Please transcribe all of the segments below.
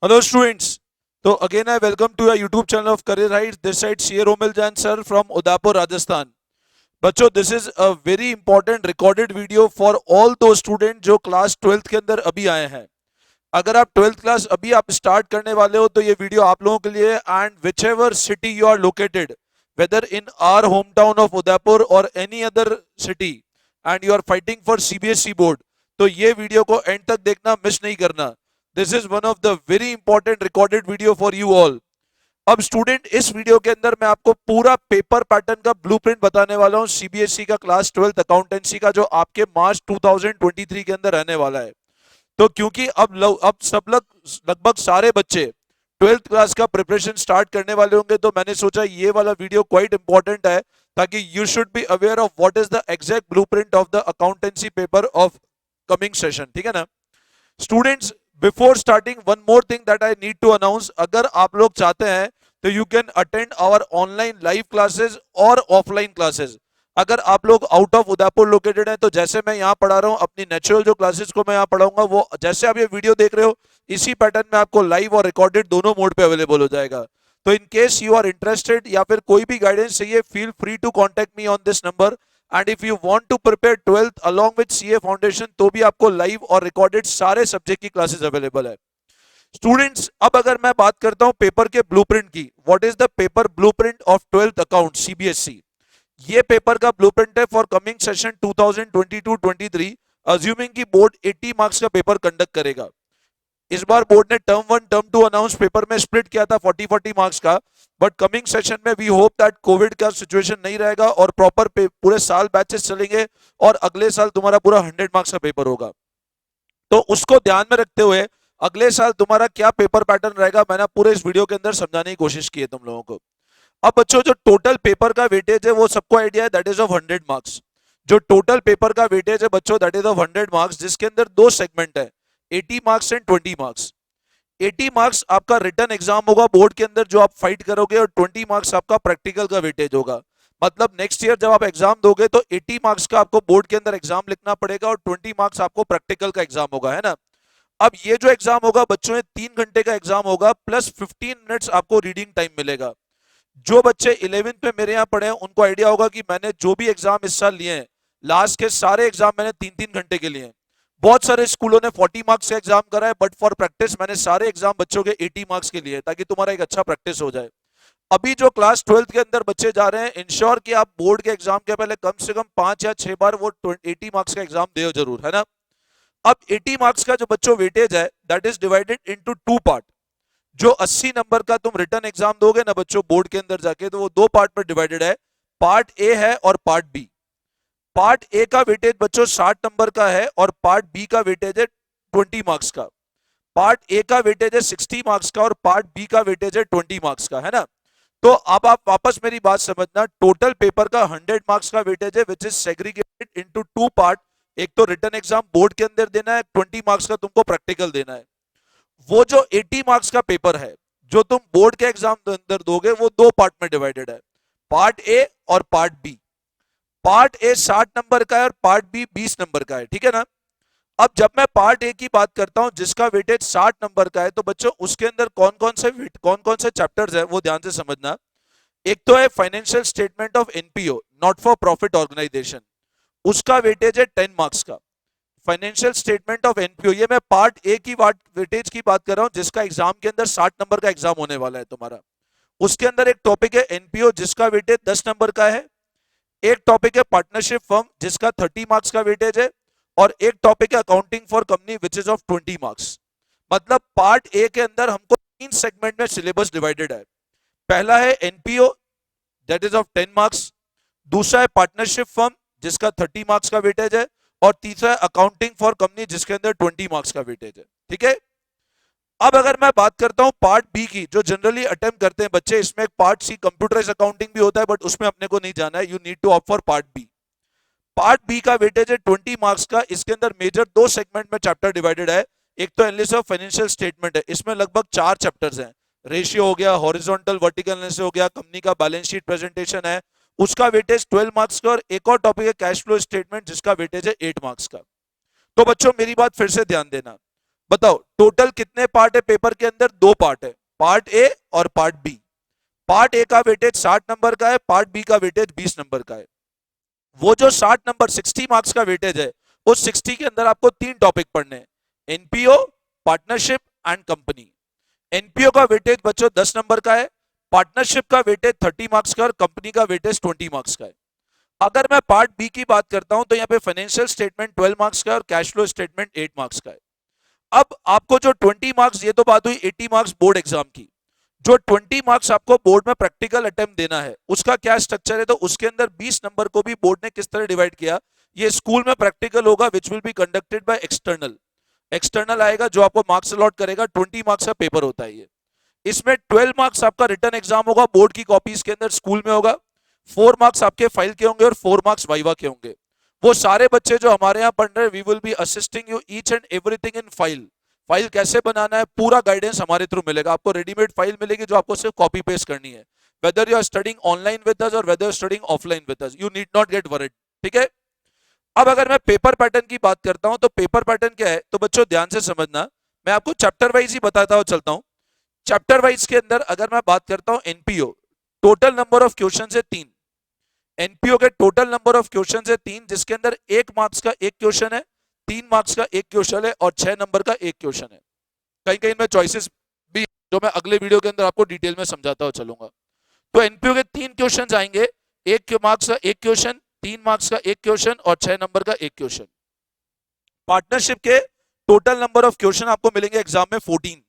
Hello students. So again I welcome to your YouTube channel of Career Heights. This side CA Romil Jain sir from Udaipur, Rajasthan. बच्चों this is a very important recorded video for all those students जो class 12th के अंदर अभी आए हैं. अगर आप 12th class अभी आप स्टार्ट करने वाले हो तो ये वीडियो आप लोगों के लिए and whichever city you are located whether in our hometown of Udaipur और any other city and you are fighting for CBSE board तो ये वीडियो को एंड तक देखना मिस नहीं करना. This is one of the very important recorded video for you all. अब student इस वीडियो के अंदर मैं आपको पूरा पेपर पैटर्न का ब्लूप्रिंट बताने वाला हूं सीबीएसई का क्लास 12th अकाउंटेंसी का जो आपके मार्च 2023 के अंदर रहने वाला है. तो क्योंकि अब सब लोग लगभग सारे बच्चे 12th क्लास का प्रिपरेशन स्टार्ट करने वाले होंगे तो मैंने सोचा ये वाला वीडियो क्वाइट इंपॉर्टेंट है ताकि you should be aware of what is the exact blueprint of the accountancy paper of coming session. ठीक है ना students. Before starting one more thing that I need to announce. अगर आप लोग चाहते हैं तो you can attend our online live classes और ऑफलाइन क्लासेस. अगर आप लोग आउट ऑफ उदयपुर लोकेटेड हैं तो जैसे मैं यहाँ पढ़ा रहा हूँ अपनी नेचुरल जो क्लासेस को मैं यहाँ पढ़ाऊंगा वो जैसे आप ये वीडियो देख रहे हो इसी पैटर्न में आपको लाइव और रिकॉर्डेड दोनों मोड पे अवेलेबल हो जाएगा. तो in case you are interested या फिर कोई भी गाइडेंस चाहिए feel free to contact me on this number. And if you want to prepare 12th along with CA foundation तो भी आपको लाइव और रिकॉर्डेड सारे सब्जेक्ट की क्लासेस अवेलेबल है. स्टूडेंट्स अब अगर मैं बात करता हूं पेपर के ब्लूप्रिंट की, what is the paper blueprint of 12th account CBSE. ये पेपर का ब्लूप्रिंट है फॉर कमिंग सेशन 2022-23 अज्यूमिंग कि बोर्ड 80 मार्क्स का पेपर कंडक्ट करेगा. इस बार बोर्ड ने टर्म 1 टर्म 2 अनाउंस पेपर में स्प्लिट किया था 40-40 मार्क्स का. बट कमिंग सेशन में वी होप दैट कोविड का सिचुएशन नहीं रहेगा और प्रॉपर पूरे साल बैचेस चलेंगे और अगले साल तुम्हारा पूरा 100 मार्क्स का पेपर होगा. तो उसको ध्यान में रखते हुए अगले साल तुम्हारा क्या पेपर पैटर्न रहेगा मैंने पूरे इस वीडियो के अंदर समझाने की कोशिश की है तुम लोगों को. अब बच्चों जो टोटल पेपर का वेटेज है वो सबको आइडिया है दैट इज ऑफ 100 मार्क्स. जो टोटल पेपर का वेटेज है बच्चों दैट इज ऑफ 100 मार्क्स जिसके अंदर दो सेगमेंट है 80 मार्क्स एंड 20 मार्क्स. 80 मार्क्स आपका रिटर्न एग्जाम होगा बोर्ड के अंदर जो आप फाइट करोगे और 20 मार्क्स आपका प्रैक्टिकल का वेटेज होगा. मतलब नेक्स्ट ईयर जब आप एग्जाम दोगे तो 80 मार्क्स का आपको बोर्ड के अंदर एग्जाम लिखना पड़ेगा और 20 मार्क्स आपको प्रैक्टिकल का एग्जाम होगा, है ना. अब ये जो एग्जाम होगा बच्चों में 3 घंटे का एग्जाम होगा प्लस 15 मिनट्स आपको रीडिंग टाइम मिलेगा. जो बच्चे 11th में मेरे यहाँ पढ़े हैं उनको आइडिया होगा कि मैंने जो भी एग्जाम इस साल लिए हैं लास्ट के सारे एग्जाम मैंने 3-3 घंटे के लिए हैं. बहुत सारे स्कूलों ने 40 मार्क्स का एग्जाम करा है बट फॉर प्रैक्टिस मैंने सारे एग्जाम बच्चों के 80 मार्क्स के लिए ताकि तुम्हारा एक अच्छा प्रैक्टिस हो जाए. अभी जो क्लास 12th के अंदर बच्चे जा रहे हैं इंश्योर कि आप बोर्ड के एग्जाम के पहले कम से कम 5 या 6 बार वो 80 मार्क्स का एग्जाम दे जरूर, है ना. अब 80 मार्क्स का जो बच्चों वेटेज है that is divided into 2 part. जो 80 नंबर का तुम रिटर्न एग्जाम दोगे ना बच्चों बोर्ड के अंदर जाके तो वो 2 पार्ट में डिवाइडेड है. पार्ट ए है और पार्ट बी. पार्ट ए का वेटेज बच्चों 60 नंबर का है और पार्ट बी का वेटेज है 20 मार्क्स का. पार्ट ए का वेटेज है 60 मार्क्स का और पार्ट बी का वेटेज है 20 मार्क्स का, है ना. तो अब आप वापस मेरी बात समझना. टोटल पेपर का 100 मार्क्स का वेटेज है which is segregated into 2 part. एक तो रिटर्न एग्जाम बोर्ड के अंदर देना है, 20 मार्क्स का तुमको प्रैक्टिकल देना है. वो जो 80 मार्क्स का पेपर है जो तुम बोर्ड के एग्जाम के अंदर दोगे वो 2 पार्ट में डिवाइडेड है, पार्ट ए और part B. Part A 60 number का है और पार्ट बी 20 नंबर का है, ठीक है ना. अब जब मैं पार्ट ए की बात करता हूं जिसका वेटेज 60 नंबर का है तो बच्चों उसके अंदर कौन कौन से चैप्टर्स है वो ध्यान से समझना. एक तो है financial statement of NPO not for profit organisation. उसका वेटेज है 10 मार्क्स का. फाइनेंशियल स्टेटमेंट ऑफ एनपीओ ये मैं पार्ट ए की वेटेज की बात कर रहा हूं जिसका एग्जाम के अंदर 60 नंबर का एग्जाम होने वाला है तुम्हारा. उसके अंदर एक टॉपिक है एनपीओ जिसका वेटेज 10 नंबर का है. एक टॉपिक है पार्टनरशिप फर्म जिसका 30 मार्क्स का वेटेज है और एक टॉपिक है accounting for company which is of 20 marks. मतलब पार्ट ए के अंदर हमको 3 सेगमेंट में सिलेबस डिवाइडेड है. पहला है NPO that is of 10 marks. दूसरा है पार्टनरशिप फर्म जिसका 30 मार्क्स का वेटेज है और तीसरा है अकाउंटिंग फॉर कंपनी जिसके अंदर 20 मार्क्स का वेटेज है, ठीक है. अब अगर मैं बात करता हूं पार्ट बी की जो जनरली अटेम्प्ट करते हैं बच्चे, इसमें एक पार्ट सी कंप्यूटराइज अकाउंटिंग भी होता है बट उसमें अपने को नहीं जाना है. You need to opt for part B. Part B का वेटेज है 20 मार्क्स का. इसके अंदर मेजर 2 सेगमेंट में चैप्टर डिवाइडेड है. एक तो एनालिसिस ऑफ फाइनेंशियल स्टेटमेंट है, इसमें लगभग 4 चैप्टर्स हैं. रेशियो हो गया, हॉरिजॉन्टल वर्टिकल एनालिसिस हो गया, कंपनी का बैलेंस शीट प्रेजेंटेशन है उसका वेटेज 12 मार्क्स का. और एक और टॉपिक है कैश फ्लो स्टेटमेंट जिसका वेटेज है 8 मार्क्स का. तो बच्चों मेरी बात फिर से ध्यान देना. बताओ टोटल कितने पार्ट है पेपर के अंदर? 2 पार्ट है, पार्ट ए और पार्ट बी। पार्ट ए का वेटेज 60 नंबर का है, पार्ट बी का वेटेज 20 नंबर का है। वो जो 60 नंबर 60 मार्क्स का वेटेज है, उस 60 के अंदर आपको 3 टॉपिक पढ़ने हैं, NPO, partnership and company. NPO का वेटेज बच्चों 10 नंबर का है, पार्टनरशिप का वेटेज 30 मार्क्स का और कंपनी का वेटेज 20 मार्क्स का है। अगर मैं पार्ट बी की बात करता हूं तो यहाँ पे फाइनेंशियल स्टेटमेंट 12 मार्क्स का है और कैश फ्लो स्टेटमेंट 8 मार्क्स का है। अब आपको जो 20 मार्क्स, ये तो बात हुई 80 मार्क्स बोर्ड एग्जाम की, जो 20 मार्क्स आपको बोर्ड में प्रैक्टिकल अटेम्प्ट देना है उसका क्या स्ट्रक्चर है? तो उसके अंदर 20 नंबर को भी बोर्ड ने किस तरह डिवाइड किया, ये स्कूल में प्रैक्टिकल होगा which will be conducted by external. External आएगा जो आपको मार्क्स अलॉट करेगा, 20 मार्क्स का पेपर होता है ये। इसमें 12 मार्क्स आपका रिटर्न एग्जाम होगा, बोर्ड की कॉपीज के अंदर स्कूल में होगा, 4 मार्क्स आपके फाइल के होंगे और 4 मार्क्स वाइवा के होंगे। वो सारे बच्चे जो हमारे यहाँ पढ़ रहे हैं, we will be assisting you each and everything in file. File कैसे बनाना है पूरा गाइडेंस हमारे थ्रू मिलेगा आपको। रेडीमेड फाइल मिलेगी जो आपको सिर्फ कॉपी पेस्ट करनी है, whether you are studying online with us और whether you are studying offline with us, you need not get worried. ठीक है, अब अगर मैं पेपर पैटर्न की बात करता हूं तो पेपर पैटर्न क्या है, तो बच्चों ध्यान से समझना, मैं आपको चैप्टर वाइज ही बताता हुआ चलता हूं। चैप्टर वाइज के अंदर अगर मैं बात करता हूं NPO, total number of question है 3। एनपीओ के टोटल नंबर ऑफ क्वेश्चन है 3, जिसके अंदर 1 मार्क्स का 1 क्वेश्चन है, 3 मार्क्स का 1 क्वेश्चन है और 6 नंबर का 1 क्वेश्चन है। कहीं कहीं में चॉइसेस भी जो मैं अगले वीडियो के अंदर आपको डिटेल में समझाता हुआ चलूंगा। तो एनपीओ के 3 क्वेश्चन आएंगे, 1 मार्क्स का 1 क्वेश्चन, 3 मार्क्स का 1 क्वेश्चन और 6 नंबर का 1 क्वेश्चन। पार्टनरशिप के टोटल नंबर ऑफ क्वेश्चन आपको मिलेंगे एग्जाम में 14।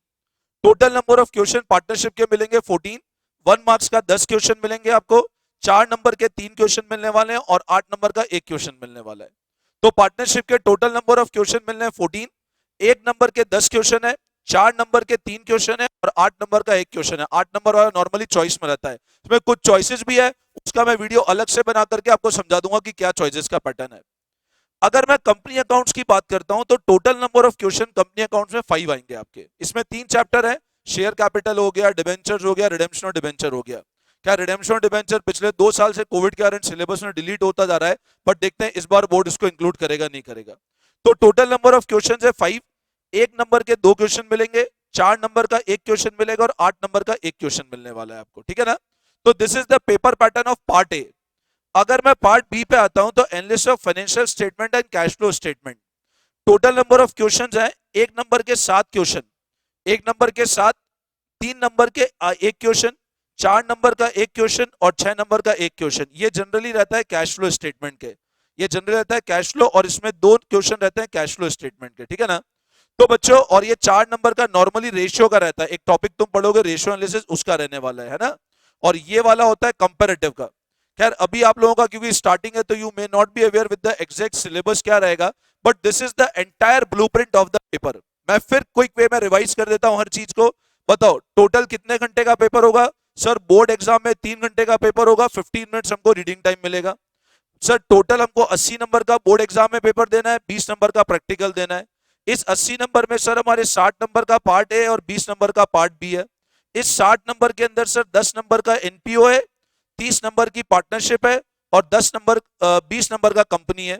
Total number of question partnership के मिलेंगे 14। 1 मार्क्स का 10 क्वेश्चन मिलेंगे आपको, 4 नंबर के 3 क्वेश्चन मिलने वाले हैं और 8 नंबर का 1 क्वेश्चन मिलने वाला है। तो पार्टनरशिप के टोटल नंबर ऑफ क्वेश्चन मिलने हैं 14, 1 नंबर के 10 क्वेश्चन है, 4 नंबर के 3 क्वेश्चन है और 8 नंबर का 1 क्वेश्चन है। 8 नंबर वाला नॉर्मली चॉइस में रहता है, इसमें कुछ चॉइसेस भी है, उसका मैं वीडियो अलग से बना करके आपको समझा दूंगा कि क्या चॉइसेस का पैटर्न है। अगर मैं कंपनी अकाउंट्स की बात करता हूं तो total number of question company accounts में 5 आएंगे आपके। इसमें 3 चैप्टर है, शेयर कैपिटल हो गया, डिबेंचर हो गया, रिडेम्पशन और डिबेंचर हो गया। क्या रिडेम्पशन और डिबेंचर पिछले 2 साल से कोविड के कारण सिलेबस में डिलीट होता जा रहा है, बट देखते हैं इस बार बोर्ड इसको इंक्लूड करेगा नहीं करेगा। तो टोटल नंबर ऑफ क्वेश्चन है 5, 1 नंबर के 2 क्वेश्चन मिलेंगे, 4 नंबर का 1 क्वेश्चन मिलेगा और 8 नंबर का 1 क्वेश्चन मिलने वाला है आपको। ठीक है ना, तो this is the paper pattern of part A. अगर मैं पार्ट बी पे आता हूं तो analysis of financial statement and cash flow statement. Total number of questions है, 1 नंबर के 7 क्वेश्चन, 1 नंबर के 7, 3 नंबर के 1 क्वेश्चन, 4 नंबर का 1 क्वेश्चन और 6 नंबर का 1 क्वेश्चन। ये जनरली रहता है कैश फ्लो स्टेटमेंट के, ये जनरली रहता है कैश फ्लो और इसमें 2 क्वेश्चन रहते हैं कैश फ्लो स्टेटमेंट के। ठीक है ना, तो बच्चों और ये 4 नंबर का नॉर्मली रेशियो का रहता है, एक टॉपिक तुम पढ़ोगे रेशियो एनालिसिस उसका रहने वाला है ना, और ये वाला होता है कंपैरेटिव का। खैर अभी आप लोगों का क्योंकि स्टार्टिंग है तो you may not be aware with the exact syllabus क्या रहेगा, but this is the entire blueprint of the paper. मैं फिर क्विक वे में रिवाइज कर देता हूं हर चीज को। बताओ टोटल कितने घंटे का पेपर होगा? सर बोर्ड एग्जाम में 3 घंटे का पेपर होगा, 15 मिनट्स हमको रीडिंग टाइम मिलेगा। सर टोटल हमको 80 नंबर का बोर्ड एग्जाम में पेपर देना है, 20 नंबर का प्रैक्टिकल देना है। इस 80 नंबर में सर हमारे 60 नंबर का पार्ट ए और 20 नंबर का पार्ट बी है। इस 60 नंबर के अंदर सर 10 नंबर का एनपीओ है, 30 नंबर की पार्टनरशिप है और 20 नंबर का कंपनी है।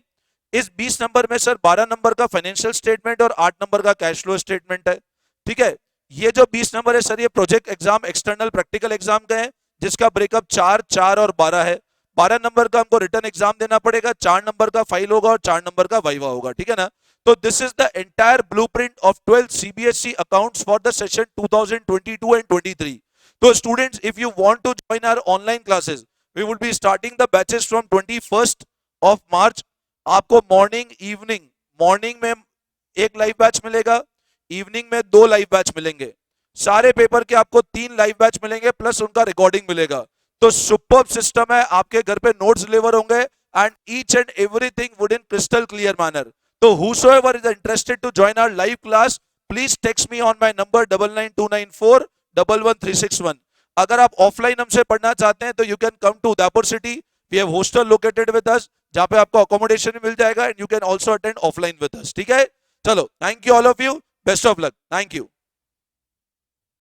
इस 20 नंबर में सर 12 नंबर का फाइनेंशियल स्टेटमेंट और 8 नंबर का कैश फ्लो स्टेटमेंट है। ठीक है, ये जो 20 नंबर है सर ये project exam external practical exam का है, जिसका ब्रेकअप 4, 4 और 12 है। 12 नंबर का हमको रिटर्न एग्जाम देना पड़ेगा, 4 नंबर का फाइल होगा और 4 नंबर का वाइवा होगा। ठीक है ना, तो this is the entire blueprint of 12th CBSE accounts for the session 2022 and 23। So students, if you want to join our online classes, we will be starting the batches from 21st of March। आपको morning में एक live batch मिलेगा, evening में 2 live batch मिलेंगे। सारे paper के आपको 3 live batch मिलेंगे प्लस उनका रिकॉर्डिंग मिलेगा। तो सुपर्ब सिस्टम है, आपके घर पे नोट्स डिलीवर होंगे and each and everything would in crystal clear manner. तो whosoever is interested to join our live class, please text me on my number 9929411361। अगर आप ऑफलाइन हमसे पढ़ना चाहते हैं तो you can come to Udaipur city, we have hostel located with us, जहां पे आपको अकोमोडेशन भी मिल जाएगा and you can also attend offline with us. ठीक है, चलो thank you all of you, best of luck, thank you.